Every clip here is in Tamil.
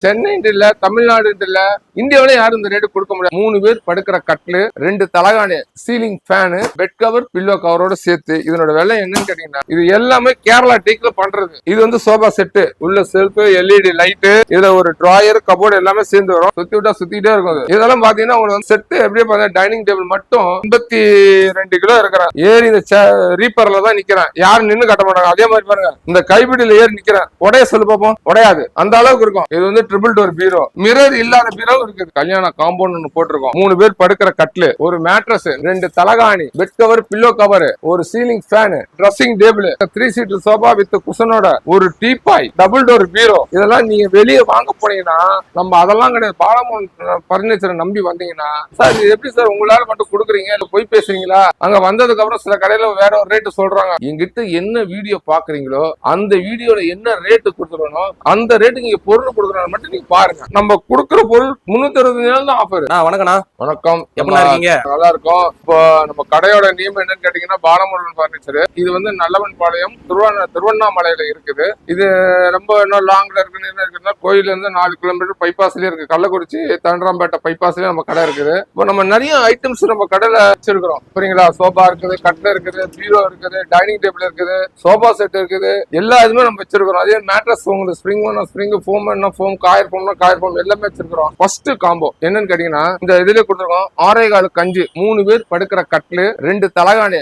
சென்னை இல்ல, தமிழ்நாடு இல்ல, இந்தியாவில யாரும் இந்த ரேட்டு கொடுக்க முடியாது. 3 பேர் படுக்கிற கட்லு, 2 தலகாணி, ceiling fan, bed cover, pillow கவரோட சேர்த்து இதனோட விலை என்னன்னு கேட்டீங்கன்னா, இது எல்லாமே கேரளா டீக்ல பண்றது. இது வந்து சோபா செட்டு, உள்ள செல்ஃப், எல்இடி லைட்டு, இதுல ஒரு டிராயர், கபோர்டு எல்லாமே சேர்ந்து வரும். சுத்தி விட்டா சுத்திட்டே இருக்கும். இதெல்லாம் பாத்தீங்கன்னா உங்களுக்கு செட்டு எப்படியே பார்த்தா டைனிங் டேபிள் மட்டும் 52 கிலோ இருக்கிறேன். ஏறி இந்த ரீப்பர்ல தான் நிக்கிறேன். யாரும் நின்னு கட்ட மாட்டாங்க. அதே மாதிரி பாருங்க, இந்த கைப்பிடியில ஏறி நிக்கிறேன். உடைய சொல்லு பார்ப்போம், உடையாது. அந்த அளவுக்கு இருக்கும். இது வந்து ட்ரிபிள் டோர் பீரோ, மிரர் இல்லாத பீரோ இருக்குது. கல்யாண காம்பவுண்ட் ஒன்று போட்டிருக்கோம். 3 பேர் படுக்கிற கட்லு, ஒரு மேட்ரஸ், 2 தலகாணி, பெட் கவர், பில்லோ கவர், ஒரு ceiling fan, dressing table, 3 seater sofa with குஷனோட, ஒரு டீபாய், டபுள் டோர் பீரோ. இதெல்லாம் நீங்க வெளியே வாங்க போனீங்கன்னா நம்ம அதெல்லாம் கிடையாது. பாலமோன் பர்னிச்சரை நம்பி வந்தீங்கன்னா, சார் இது எப்படி சார் உங்களால மட்டும் கொடுக்குறீங்க, இல்ல போய் பேசுறீங்களா? அங்க வந்ததுக்கு அப்புறம் சில கடையில வேற ஒரு ரேட்டு சொல்றாங்க. எங்கிட்ட என்ன வீடியோ பாக்குறீங்களோ அந்த வீடியோல என்ன ரேட்டு கொடுத்துருக்கணும், அந்த ரேட்டு நீங்க பொருள் கொடுக்குறாங்க மட்டும் நீங்க பாருங்க. நம்ம கொடுக்குற பொருள் 365 நாள் தான் ஆஃபர். வணக்கண்ணா. வணக்கம், எப்படி இருக்கீங்க? நல்லா இருக்கும். இப்போ நம்ம கடையோட நேம் என்னன்னு கேட்டீங்கன்னா பாலமுருகன் பர்னிச்சர். இது வந்து நல்லவன் பாளையம், திருவண்ணாமலையில இருக்குது. இது ரொம்ப இன்னும் லாங்ல இருக்குன்னா கோயில இருந்து 4 கிலோமீட்டர் பைபாஸ்லயே இருக்கு. கள்ளக்குறிச்சி தண்டராம்பேட்டை பைபாஸ்லயே நம்ம கடை இருக்குது. இப்போ நம்ம நிறைய ஐட்டம்ஸ் நம்ம கடையில வச்சிருக்கிறோம். சரிங்களா? சோபா இருக்குது, கட்டை இருக்குது, பீரோ இருக்குது, டைனிங் டேபிள் இருக்குது, சோபா செட் இருக்குது, எல்லா இதுமே நம்ம வச்சிருக்கிறோம். அதே மேட்ரஸ், உங்களுக்கு spring spring, foam foam, coir foam எல்லாமே வச்சிருக்கிறோம். ஃபர்ஸ்ட் காம்போ என்னன்னு கேட்டீங்கன்னா, இந்த இதுல கொடுத்துருக்கோம் 6.25 கஞ்சு, 3 பேர் படுக்கிற கட்லு, 2 தலகாணி,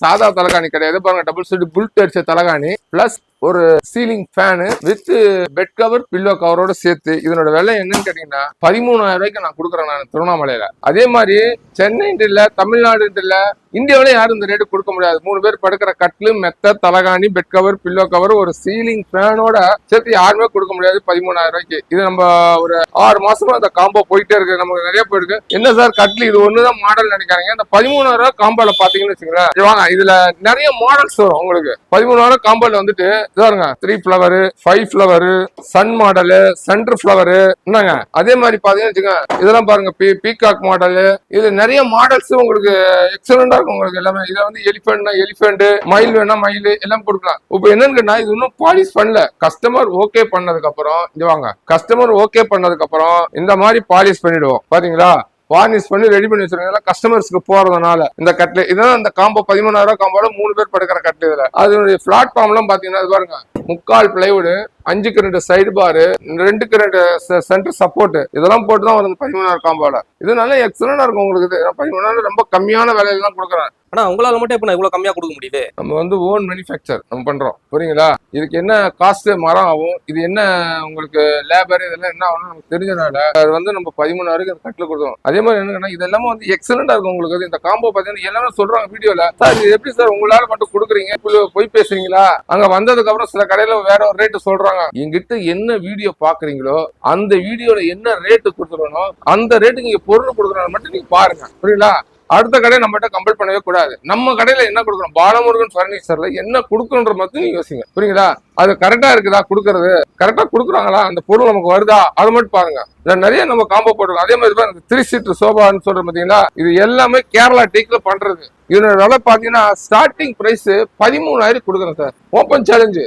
சாதா தலகாணி கிடையாது பாருங்க, டபுள் சீட் புல்ட் அடிச்ச தலகாணி, பிளஸ் ஒரு ceiling fan with bed cover, pillow கவரோட சேர்த்து இதனோட விலை என்னன்னு கேட்டீங்கன்னா 13,000 ரூபாய்க்கு நான் கொடுக்குறேன் நான் திருவண்ணாமலையில. அதே மாதிரி சென்னை இல்ல, தமிழ்நாடு இல்ல, இந்தியாவில யாரும் இந்த ரேட்டு கொடுக்க முடியாது. 3 பேர் படுக்கிற கட்லு, மெத்த, தலகாணி, பெட் கவர், பில்லோ கவர், ஒரு சீலிங் ஃபேனோட சேர்த்து யாருமே கொடுக்க முடியாது 13,000 ரூபாய்க்கு. இது நம்ம ஒரு 6 மாசமா அந்த காம்போ போயிட்டே இருக்கு. நமக்கு நிறைய போயிருக்கு. என்ன சார் கட்லு இது ஒண்ணுதான் மாடல் நினைக்கிறாங்க. இந்த 13,000 ரூபாய் காம்போல பாத்தீங்கன்னு வச்சுக்கோங்களேன், வாங்க இதுல நிறைய மாடல்ஸ் வரும் உங்களுக்கு. 13,000 காம்போல வந்துட்டு 3 flower, 5 flower, sun model, centre flower என்னங்க. அதே மாதிரி பாத்தீங்கன்னு வச்சுக்கோங்க, இதெல்லாம் பாருங்க பீகாக் மாடலு. இது நிறைய மாடல்ஸ் உங்களுக்கு எக்ஸலண்டா இருக்கும். உங்களுக்கு எல்லாமே இதுல வந்து எலிபென்ட்னா எலிபென்ட், மயில் வேணா மயில் எல்லாம் கொடுக்கலாம். இப்ப என்னன்னு இது இன்னும் பாலிஷ் பண்ணல. கஸ்டமர் ஓகே பண்ணதுக்கு அப்புறம் இது வாங்க, கஸ்டமர் ஓகே பண்ணதுக்கு அப்புறம் இந்த மாதிரி பாலிஷ் பண்ணிடுவோம். பாத்தீங்களா? வார்னிஷ் பண்ணி ரெடி பண்ணி வச்சிருக்காங்க கஸ்டமர்ஸ்க்கு போறதுனால. இந்த கட்லு இதான் அந்த காம்போ 13,000 காம்போட 3 பேர் படுக்கிற கட்லு. இதுல அதனுடைய பிளாட்ஃபார்ம் எல்லாம் பாத்தீங்கன்னா பாருங்க, 3/4 பிளைவுட், 5க்கு 2 சைடு பாரு, 2க்கு 2 சென்டர் சப்போர்ட், இதெல்லாம் போட்டுதான் வரும் 13,000 காம்போல. இது நல்ல எக்ஸலண்டா இருக்கும் உங்களுக்கு. 13,000 ரொம்ப கம்மியான விலையில தான் கொடுக்குறேன். ஆனா உங்களால மட்டும் இப்ப இவ்வளவு கம்மியா கொடுக்க முடியுது? நம்ம வந்து ஓன் மேனுஃபேக்சர் நம்ம பண்றோம். புரியுங்களா? இதுக்கு என்ன காஸ்ட் மரம் ஆகும், இது என்ன உங்களுக்கு லேபர், இதெல்லாம் என்ன ஆகும் நமக்கு தெரிஞ்சனால அது வந்து நம்ம 13,000 கட்டில கொடுத்தோம். அதே மாதிரி என்னன்னா இது எல்லாமே வந்து எக்ஸலண்டா இருக்கும் உங்களுக்கு. இந்த காம்போ பாத்தீங்கன்னா எல்லாமே சொல்றாங்க வீடியோல, சார் இது எப்படி சார் உங்களால மட்டும் கொடுக்குறீங்க, போய் பேசுறீங்களா? அங்க வந்ததுக்கு அப்புறம் சில கடையில வேற ஒரு ரேட்டு சொல்றாங்க. எங்கிட்ட என்ன வீடியோ பாக்குறீங்களோ அந்த வீடியோல என்ன ரேட்டு கொடுத்துருக்கணும், அந்த ரேட்டு நீங்க பொருள் கொடுக்குறோம் மட்டும் நீங்க பாருங்க. புரியுங்களா? அடுத்த கடை நம்மகிட்ட கம்பல் பண்ணவே கூடாது. நம்ம கடையில என்ன கொடுக்குறோம், பாலமுருகன் பர்னிச்சர்ல என்ன கொடுக்கணுன்ற மட்டும் நீங்க யோசிங்க. புரியுங்களா? அது கரெக்டா இருக்குதா, கொடுக்கறது கரெக்டா கொடுக்குறாங்களா, அந்த பொருள் நமக்கு வருதா, அது மட்டும் பாருங்க. நிறைய நம்ம காம்போ போட்டுருக்கோம். அதே மாதிரி பாருங்க 3 சீட்டர் சோபான்னு சொல்ற பாத்தீங்களா, இது எல்லாமே கேரளா டீக்ல பண்றது. இதனோட விலை பாத்தீங்கன்னா ஸ்டார்டிங் பிரைஸ் 13,000 கொடுக்குறேன் sir. Open challenge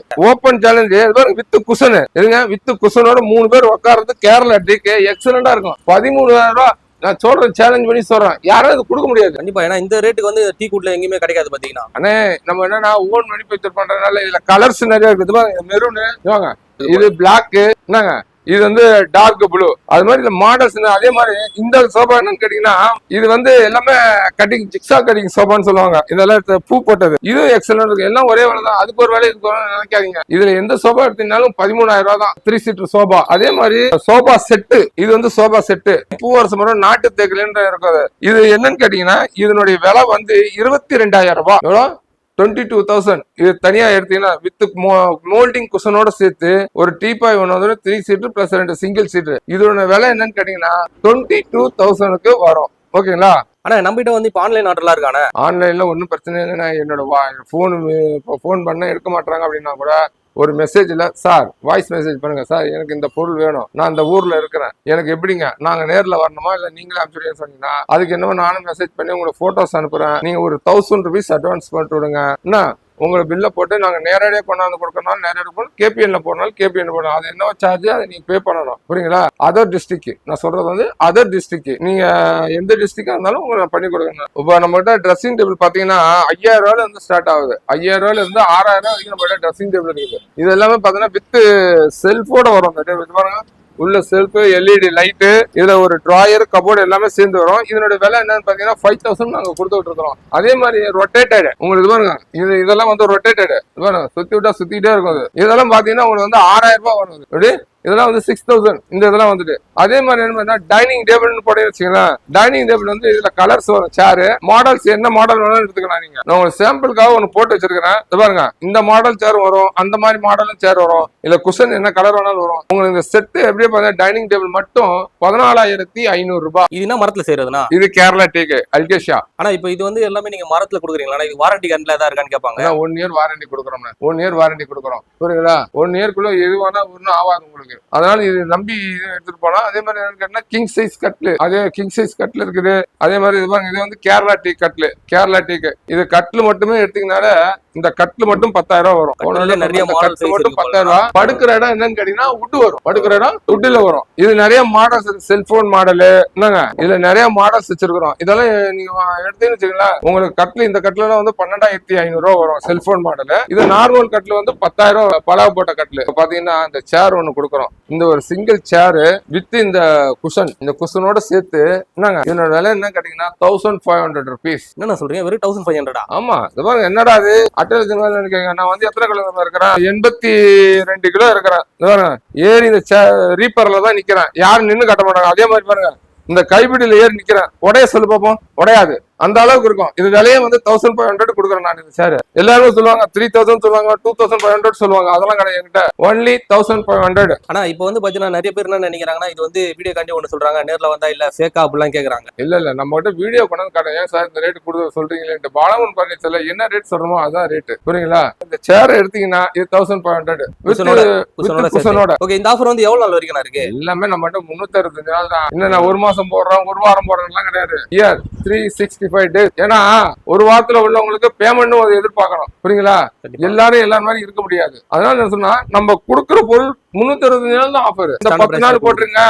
with cushion இருங்க, வித் குஷனோட 3 பேர் உட்கார்றது கேரளா டீக் எக்ஸலண்டா இருக்கும். 13,000 ரூபாய் நான் சொல்றேன், சேலஞ்ச் பண்ணி சொல்றேன். யாரும் கொடுக்க முடியாது கண்டிப்பா. ஏன்னா இந்த ரேட்டுக்கு வந்து டீ கூட்ல எங்கேயுமே கிடைக்காது பாத்தீங்கன்னா. அண்ணே நம்ம என்னன்னா ஓன் மேனுஃபேக்சர் பண்றதுனால இதுல கலர்ஸ் நிறைய இருக்குது. மெரூனு, இது பிளாக், என்னங்க இது வந்து டார்க் ப்ளூ, அது மாதிரி இந்த மாடல்ஸ். அதே மாதிரி இந்த சோபா என்னன்னு கேட்டீங்கன்னா, இது வந்து எல்லாமே கட்டிங், ஜிக்ஸா கட்டிங் சோபான்னு சொல்லுவாங்க. இதெல்லாம் பூ போட்டது. இது எக்ஸலண்ட் இருக்கு. எல்லாம் ஒரே வேலை தான். அதுக்கு ஒரு வேலை இதுக்கு ஒரு நினைக்காதீங்க. இதுல எந்த சோபா எடுத்தீங்கன்னாலும் 13,000 ரூபாய் தான் 3 சீட்டர் சோபா. அதே மாதிரி சோபா செட்டு, இது வந்து சோபா செட்டு பூவரசு மரம் நாட்டு தேக்கிலன்னு இருக்குது. இது என்னன்னு கேட்டீங்கன்னா இதனுடைய விலை வந்து 22,000 ரூபாய். எவ்வளோ? 22,000. இது தனியா எடுத்தீங்கன்னா வித் மோல்டிங் குஷனோட சேர்த்து ஒரு டீபாய் ஒன்று வந்து 3 சீட்டர் பிளஸ் 2 சிங்கிள் சீட்டர். இதோட விலை என்னன்னு கேட்டீங்கன்னா 22,000க்கு வரும். ஓகேங்களா? ஆனா நம்மகிட்ட வந்து இப்ப ஆன்லைன் ஆர்டர்லாம் இருக்கானே. ஆன்லைன்ல ஒன்றும் பிரச்சனை இல்லைன்னா என்னோட போன் பண்ண எடுக்க மாட்டாங்க அப்படின்னா கூட ஒரு மெசேஜ்ல சார் வாய்ஸ் மெசேஜ் பண்ணுங்க, சார் எனக்கு இந்த பொருள் வேணும், நான் இந்த ஊர்ல இருக்கிறேன், எனக்கு எப்படிங்க நாங்க நேர்ல வரணுமா இல்ல நீங்களே அனுப்பிச்சுடுங்க சொன்னீங்கன்னா அதுக்கு என்னவோ நானும் மெசேஜ் பண்ணி உங்களுக்கு போட்டோஸ் அனுப்புறேன், நீங்க ஒரு 1,000 rupees அட்வான்ஸ் பண்ணிட்டு விடுங்க, என்ன உங்களுக்கு பில்ல போட்டு நாங்க நேரடியாக கொண்டாந்து கொடுக்கறனால நேரடியாக போகணும், கேபிஎன்ல போனாலும் கேபிஎன் போடணும். அது என்ன சார்ஜ் அதை நீங்க பே பண்ணணும். புரியுங்களா? அதர் டிஸ்ட்ரிக்ட் நான் சொல்றது வந்து அதர் டிஸ்ட்ரிக்ட். நீங்க எந்த டிஸ்ட்ரிக்டா இருந்தாலும் உங்களுக்கு பண்ணி கொடுக்கணும். இப்போ நம்ம கிட்ட ட்ரெஸ்ஸிங் டேபிள் பாத்தீங்கன்னா 5000 ரூபாயில இருந்து ஸ்டார்ட் ஆகுது. 5000 ரூபாயில இருந்து 6000 வரைக்கும் நம்ம கிட்ட ட்ரெஸ்ஸிங் டேபிள் இருக்குது. இது எல்லாமே பாத்தீங்கன்னா வித் செல்ஃபோட வரும். இந்த டேபிள் பாருங்க, உள்ள செல்ஃப், எல்இடி லைட்டு, இதுல ஒரு டிராயர், கபோர்டு எல்லாமே சேர்ந்து வரும். இதனோட விலை என்னன்னு பாத்தீங்கன்னா 5000 நாங்க கொடுத்துட்டு இருக்கோம். அதே மாதிரி ரொட்டேட்டட் உங்களுக்கு பாருங்க, இதெல்லாம் வந்து ரொட்டேட்டட் பாருங்க, சுத்தி விட்டா சுத்திட்டே இருக்கும். இதெல்லாம் பாத்தீங்கன்னா உங்களுக்கு வந்து 6000 ரூபாய் வரும். எப்படி இதெல்லாம் வந்து 6000 இந்த இதெல்லாம் வந்துட்டு. அதே மாதிரி என்ன டைனிங் டேபிள்னு போட்டு வச்சுக்கலாம். டைனிங் டேபிள் வந்து இதுல கலர்ஸ் வரும், சேரு மாடல்ஸ் என்ன மாடல் வேணாலும் எடுத்துக்கலாம். நீங்க நான் ஒரு சாம்பிளுக்காக ஒன்று போட்டு வச்சிருக்கிறேன். பாருங்க, இந்த மாடல் சேர் வரும், அந்த மாதிரி மாடலும் சேர் வரும், இல்ல குஷன் என்ன கலர் வேணாலும் வரும். உங்களுக்கு இந்த செட்டு எப்படியே பார்த்தா டைனிங் டேபிள் மட்டும் 14500 ரூபாய். இது என்ன மரத்துல செய்யறதுனா? இது கேரளா டீக் அல்கேஷியா. ஆனா இப்போ இது வந்து எல்லாமே நீங்க மரத்துல கொடுக்குறீங்களா? இது வாரண்டி கரண்ட்ல ஏதாவது இருக்கான்னு கேட்பாங்க. 1 இயர் வாரண்டி கொடுக்குறோம். 1 இயர் வாரண்டி கொடுக்குறோம். புரியுங்களா? 1 இயர்க்குள்ள எது வேணா ஒன்றும் ஆகாது உங்களுக்கு. அதனால இது நம்பி எடுத்துட்டு போனா. அதே மாதிரி என்னன்னு கிங் சைஸ் கட்லு, அதே கிங் சைஸ் கட்ல இருக்குது. அதே மாதிரி இது பாருங்க, இது வந்து கேரளா டீ கட்லு, கேரளா டீக்கு. இது கட்லு மட்டுமே எடுத்தீங்கனால இந்த கட்லு மட்டும் 10000 ரூபாய் வரும். நிறைய கட்லு மட்டும் 10000 ரூபாய். படுக்கிற இடம் என்னன்னு கேட்டீங்கன்னா உட் வரும். படுக்கிற இடம் உட்ல வரும். இது நிறைய மாடல்ஸ், செல்போன் மாடலு என்னங்க, இதுல நிறைய மாடல்ஸ் வச்சிருக்கிறோம். இதெல்லாம் நீங்க எடுத்தீங்கன்னு வச்சுக்கலாம், உங்களுக்கு கட்லு இந்த கட்ல வந்து 12500 ரூபாய் வரும் செல்போன் மாடலு. இது நார்மல் கட்லு வந்து 10000 பலவ போட்ட கட்லு. பாத்தீங்கன்னா இந்த சேர் ஒண்ணு கொடுக்குறோம். இந்த ஒரு சிங்கிள் சேரு வித் இந்த குஷன், இந்த குஷனோட சேர்த்து என்னங்க இதனோட விலை என்ன கேட்டீங்கன்னா 1500 ருபீஸ். என்ன சொல்றீங்க, வெறும் 1500? ஆமா, இது பாருங்க, என்னடா அது அட்டல் நினைக்கிறீங்க. நான் வந்து எத்தனை கிலோ இருக்கிறேன்? 82 கிலோ இருக்கிறேன். ஏறி இந்த ரீப்பர்ல தான் நிக்கிறேன். யாரும் நின்னு கட்ட மாட்டாங்க. அதே மாதிரி பாருங்க, இந்த கைப்பிடியில ஏறி நிக்கிறேன். உடைய சொல்லு பாப்போம், உடையாது, அந்த அளவுக்கு இருக்கும். இது விலையே வந்து 1500 கொடுக்குறேன் நான். இந்த சேர் எல்லாரும் சொல்லுவாங்க 3000 சொல்லுவாங்க, 2500 சொல்லுவாங்க. அதெல்லாம் கிடையாது, என்கிட்ட ஒன்லி 1500. ஆனா இப்போ வந்து பாத்தீங்கன்னா நிறைய பேர் என்ன நினைக்கிறாங்கன்னா, இது வந்து வீடியோ காண்டி ஒண்ணு சொல்றாங்க, நேர்ல வந்தா இல்ல ஃபேக்கா அப்படிலாம் கேக்குறாங்க. இல்ல நம்ம கிட்ட வீடியோ கொண்டாந்து காட்டுங்க. ஏன் சார் இந்த ரேட் கொடுத்து சொல்றீங்களே? பாலமன் பர்னிச்சர்ல என்ன ரேட் சொல்றோமோ அதான் ரேட். புரியுங்களா? இந்த சேர் எடுத்தீங்கன்னா இது 1500 குஷனோட. ஓகே, இந்த ஆஃபர் வந்து எவ்வளவு நாள் வரைக்கும் இருக்கு? எல்லாமே நம்ம கிட்ட 365 நாள் தான். என்ன 1 மாசம் போடுறோம், 1 வாரம் போடுறோம் எல்லாம் கிடையாது. Year 365 days. ஏன்னா ஒரு வாரத்துல உள்ளவங்களுக்கு பேமெண்ட் எதிர்பார்க்கணும். புரியுங்களா? எல்லாரும் எல்லாரும் மாதிரி இருக்க முடியாது. அதனால என்ன சொன்னா, நம்ம கொடுக்குற பொருள் 365 நாள் தான் ஆஃபர். இந்த 10 நாள் போட்டுருங்க,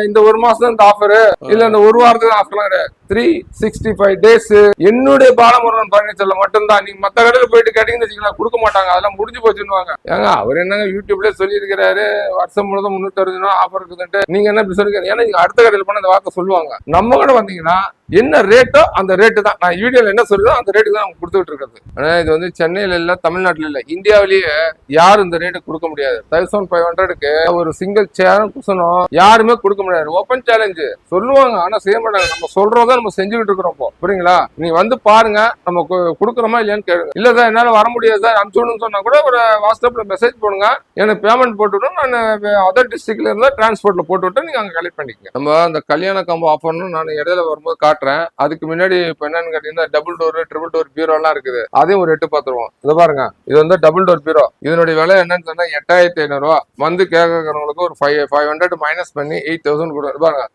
இந்த 1 மாசம் இந்த ஆஃபர், இல்ல இந்த 1 வாரத்துக்கு ஆஃபர்லாம் கிடையாது. 365 days என்னுடைய பாலமுருகன் பர்னிச்சர்ல மட்டும்தான். நீங்க மத்த கடையில போயிட்டு கேட்டீங்கன்னு வச்சுக்கலாம், கொடுக்க மாட்டாங்க. அதெல்லாம் முடிஞ்சு போச்சுன்னுவாங்க. ஏங்க அவர் என்னங்க யூடியூப்ல சொல்லி இருக்கிறாரு வருஷம் முழுதும் 365 நாள் ஆஃபர் இருக்குதுன்ட்டு. நீங்க என்ன இப்படி சொல்லிருக்கீங்க? ஏன்னா நீங்க அடுத்த கடையில் போன இந்த வார்த்தை சொல்லுவாங்க. நம்ம கூட வந்தீங்கன்னா என்ன ரேட்டோ அந்த ரேட்டு தான். நான் வீடியோல என்ன சொல்றதோ அந்த ரேட்டு தான் கொடுத்துட்டு இருக்கிறது. ஆனா இது வந்து சென்னையில இல்ல, தமிழ்நாட்டுல இல்ல, இந்தியாவிலேயே யாரும் இந்த ரேட்டு கொடுக்க முடியாது. 1500க்கு ஒரு சிங்கிள் சேரும் குஷனும் யாருமே கொடுக்க முடியாது. ஓப்பன் சேலஞ்சு சொல்லுவாங்க, ஆனா செய்ய மாட்டாங்க. நம்ம சொல்றதை நம்ம செஞ்சுக்கிட்டு இருக்கிறோம். புரியுங்களா? நீ வந்து பாருங்க, நம்ம கொடுக்குறோமா இல்லையான்னு கேளுங்க. இல்ல சார் என்னால வர முடியாது சார், அனுப்பிச்சுடுன்னு சொன்னா கூட ஒரு வாட்ஸ்அப்ல மெசேஜ் போடுங்க, எனக்கு பேமெண்ட் போட்டுவிடும். நான் அதர் டிஸ்ட்ரிக்ட்ல இருந்தா டிரான்ஸ்போர்ட்ல போட்டு விட்டு நீங்க அங்க கலெக்ட் பண்ணிக்கங்க. நம்ம அந்த கல்யாண காம்போ ஆஃபர்னு நான் இடையில வரும்போது காட்டுறேன். அதுக்கு முன்னாடி இப்ப என்னன்னு கேட்டீங்கன்னா டபுள் டோர், ட்ரிபிள் டோர் பீரோ எல்லாம் இருக்குது. அதையும் ஒரு 8 பார்த்துருவோம். இதை பாருங்க, இது வந்து டபுள் டோர் பீரோ. இதனுடைய விலை என்னன்னு சொன்னா 8500 ரூபாய். வந்து கேட்கறவங்களுக்கு ஒரு 500 மைனஸ் பண்ணி 8000 கொடுக்கும். பாருங்க,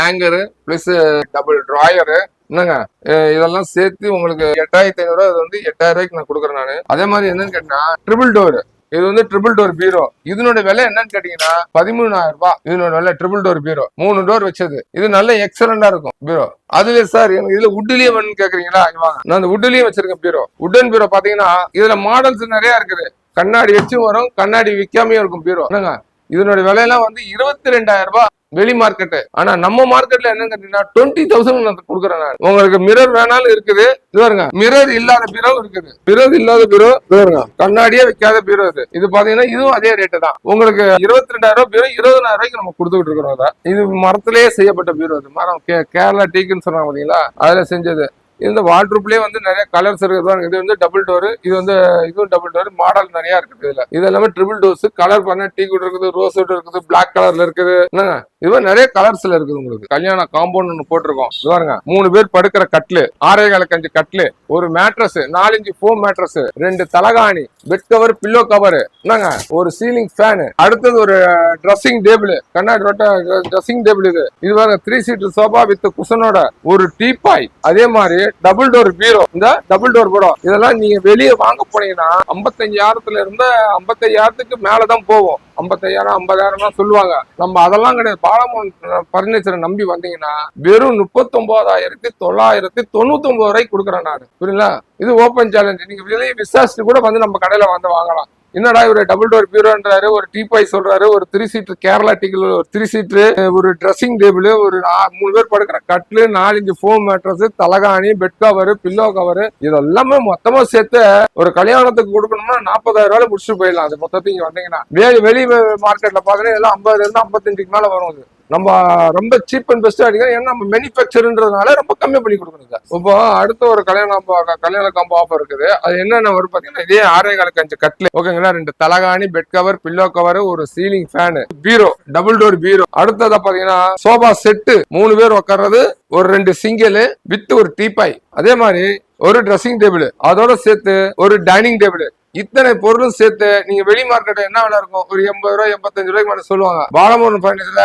ஆங்கரு பிளஸ் டபுள் டிராயரு என்னங்க, இதெல்லாம் சேர்த்து உங்களுக்கு 8500 ரூபாய். இது வந்து 8000 ரூபாய்க்கு நான் கொடுக்குறேன் நானு. அதே மாதிரி என்னன்னு கேட்டீங்கன்னா ட்ரிபிள் டோர், இது வந்து ட்ரிபிள் டோர் பீரோ. இதனோட விலை என்னன்னு கேட்டீங்கன்னா 13000 ரூபாய். இதனோட விலை ட்ரிபிள் டோர் பீரோ, 3 டோர் வச்சது. இது நல்ல எக்ஸலண்டா இருக்கும் பீரோ. அதுல சார் எனக்கு இதுல உட்லயே வேணும்னு கேக்குறீங்களா? வாங்க, நான் அந்த உட்லயும் வச்சிருக்கேன் பீரோ. உட்டன் பீரோ பாத்தீங்கன்னா இதுல மாடல்ஸ் நிறைய இருக்குது. கண்ணாடி வச்சும் வரும், கண்ணாடி விற்காமையும் இருக்கும் பீரோ. என்னங்க, இதனோட விலையெல்லாம் வந்து 22000 ரூபாய் வெளி மார்க்கெட்டு. ஆனா நம்ம மார்க்கெட்ல என்னன்னு கேட்டீங்கன்னா 20000 நான் கொடுக்குறேன். நான் உங்களுக்கு மிரர் வேணாலும் இருக்குது. இது பாருங்க, மிரர் இல்லாத பீரோ இருக்குது. மிரர் இல்லாத பீரோ பாருங்க, கண்ணாடியே வைக்காத பீரோ இது. இது பாத்தீங்கன்னா இதுவும் அதே ரேட்டு தான். உங்களுக்கு 22000 ரூபாய் பீரோ 20000 ரூபாய்க்கு நம்ம கொடுத்துட்டு இருக்கிறோம். இது மரத்திலேயே செய்யப்பட்ட பீரோ. இது மரம் கேரளா டீக்குன்னு சொன்னாங்க பாத்தீங்களா, அதுல செஞ்சது. இந்த வார்ட்ரூப்லயே வந்து நிறைய கலர்ஸ் இருக்குது. இது வந்து டபுள் டோர், இது வந்து இதுவும் டபுள் டோர். மாடல் நிறைய இருக்குது. இதுல இது எல்லாமே ட்ரிபிள் டோர்ஸ். கலர் பண்ண டீ குட் இருக்குது, ரோஸ் வுட் இருக்குது, பிளாக் கலர்ல இருக்குது. என்னங்க இது மாதிரி நிறைய கலர்ஸ்ல இருக்குது உங்களுக்கு. கல்யாண காம்பவுண்ட் ஒண்ணு போட்டிருக்கோம். இது பாருங்க 3 பேர் படுக்கிற கட்லு, 6.25 கட்லு, ஒரு மேட்ரஸ், 4 இன்ச் ஃபோம் மேட்ரஸ், 2 தலகாணி, பெட் கவர், பில்லோ கவர், என்னங்க ஒரு சீலிங் ஃபேன், அடுத்தது ஒரு ட்ரெஸ்ஸிங் டேபிள், கண்ணாடி ட்ரெஸ்ஸிங் டேபிள். இது பாருங்க 3 சீட்டர் சோபா வித் குஷனோட ஒரு டீபாய், அதே மாதிரி டபுள் டோர் பீரோ. இந்த டபுள் டோர் பீரோ இதெல்லாம் நீங்க வெளியே வாங்க போனீங்கன்னா 55,000 இருந்து 55,000 மேலதான் போகும். 55,000 50,000 தான் சொல்லுவாங்க. நம்ம அதெல்லாம் கிடையாது. பாலமோகன் பர்னிச்சரை நம்பி வந்தீங்கன்னா வெறும் 39,999 ரூபாய்க்கு கொடுக்குறேன் நான். புரியுங்களா? இது ஓப்பன் சேலஞ்ச். நீங்க வெளியே விசாரிச்சுட்டு கூட வந்து நம்ம கடையில வந்து வாங்கலாம். என்னடா இவரு டபுள் டோர் பீரோன்றாரு, ஒரு டீபாய் சொல்றாரு, ஒரு 3 சீட்டர் கேரளா டீக்கில் ஒரு 3 சீட்டர், ஒரு ட்ரெஸ்ஸிங் டேபிள், ஒரு 3 பேர் படுக்கிற கட்லு, 4 இன்ச் ஃபோம் மேட்ரஸ், தலகாணி, பெட் கவர், பில்லோ கவர், இதெல்லாமே மொத்தமா சேர்த்து ஒரு கல்யாணத்துக்கு கொடுக்கணும்னா 40,000 ரூபாய் முடிச்சுட்டு போயிடலாம். அது மொத்தத்தையும் வந்தீங்கன்னா வெளி மார்க்கெட்ல பாத்தீங்கன்னா எல்லாம் 50 இருந்து 55 மேல வரும். அது நம்ம ரொம்ப சீப் அண்ட் பெஸ்டா அடிக்கிறோம். ஏன்னா நம்ம மேனுஃபேக்சர்ன்றதுனால ரொம்ப கம்மி பண்ணி கொடுக்கணும் சார். இப்போ அடுத்த ஒரு கல்யாண காம்போ ஆஃபர் இருக்குது. அது என்னென்ன வரும் பாத்தீங்கன்னா, இதே 6.25 கட்லு, ஓகேங்களா, 2 தலகாணி, பெட் கவர், பில்லோ கவர், ஒரு சீலிங் ஃபேன், பீரோ, டபுள் டோர் பீரோ. அடுத்ததா பாத்தீங்கன்னா சோபா செட்டு, 3 பேர் உட்கார்றது, ஒரு 2 சிங்கிள் வித் ஒரு டீபாய், அதே மாதிரி ஒரு ட்ரெஸ்ஸிங் டேபிள், அதோட சேர்த்து ஒரு டைனிங் டேபிள். இத்தனை பொருளும் சேர்த்து நீங்க வெளி மார்க்கெட் என்ன விலை இருக்கும்? ஒரு 80 ரூபாய் 85 ரூபாய்க்கு மேல சொல்லுவாங்க. பாலமோகன் பர்னிச்சர்ல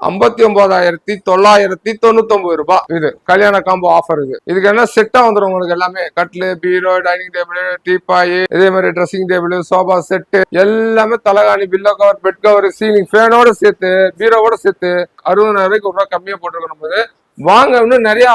59,999 ரூபாய். இது கல்யாண காம்போ ஆஃபர். இதுக்கு என்ன செட்டா வந்துடும் உங்களுக்கு எல்லாமே, கட்லு, பீரோ, டைனிங் டேபிள், டீபாய், இதே மாதிரி ட்ரெஸ்ஸிங் டேபிள், சோபா செட்டு எல்லாமே, தலகாணி, pillow cover, bed cover, ceiling ஃபேனோட சேர்த்து, பீரோவோட சேர்த்து 60,000 ரூபாய்க்கு ஒரு ரூபா கம்மியா போட்டுருக்கணும். போது வாங்க, இன்னும் நிறைய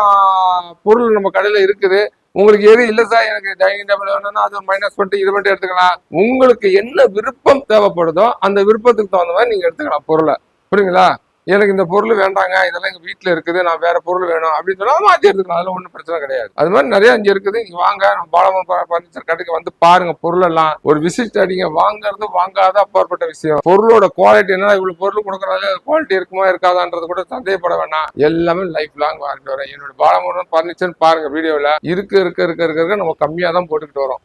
பொருள் நம்ம கடையில இருக்குது. உங்களுக்கு எது இல்ல சார் எனக்கு டைனிங் டேபிள் வேணும்னா அது மைனஸ் பண்ணிட்டு இது மட்டும் எடுத்துக்கலாம். உங்களுக்கு என்ன விருப்பம் தேவைப்படுதோ அந்த விருப்பத்துக்கு தகுந்த மாதிரி நீங்க எடுத்துக்கலாம் பொருளை. புரியுங்களா? எனக்கு இந்த பொருள் வேண்டாங்க, இதெல்லாம் எங்க வீட்டுல இருக்குது, நான் வேற பொருள் வேணும் அப்படின்னு சொன்னா மாத்தி எடுத்துக்கலாம். அதெல்லாம் ஒன்றும் பிரச்சனை கிடையாது. அது மாதிரி நிறைய இங்க இருக்குது. நீங்க வாங்க, நம்ம பாலமோகன் பர்னிச்சர் கடைக்கு வந்து பாருங்க பொருள் எல்லாம், ஒரு விசிட் அடிங்க. வாங்குறது வாங்காத அப்பாற்பட்ட விஷயம். பொருளோட குவாலிட்டி என்ன, இவ்வளவு பொருள் கொடுக்கறதால குவாலிட்டி இருக்குமா இருக்காதான்றது கூட சந்தேகப்பட வேணாம். எல்லாமே லைஃப் லாங் வாங்கிட்டு வரேன். என்னோட பாலமோகன் பர்னிச்சர் பாருங்க வீடியோல இருக்க நம்ம கம்மியா தான் போட்டுக்கிட்டு வரோம்.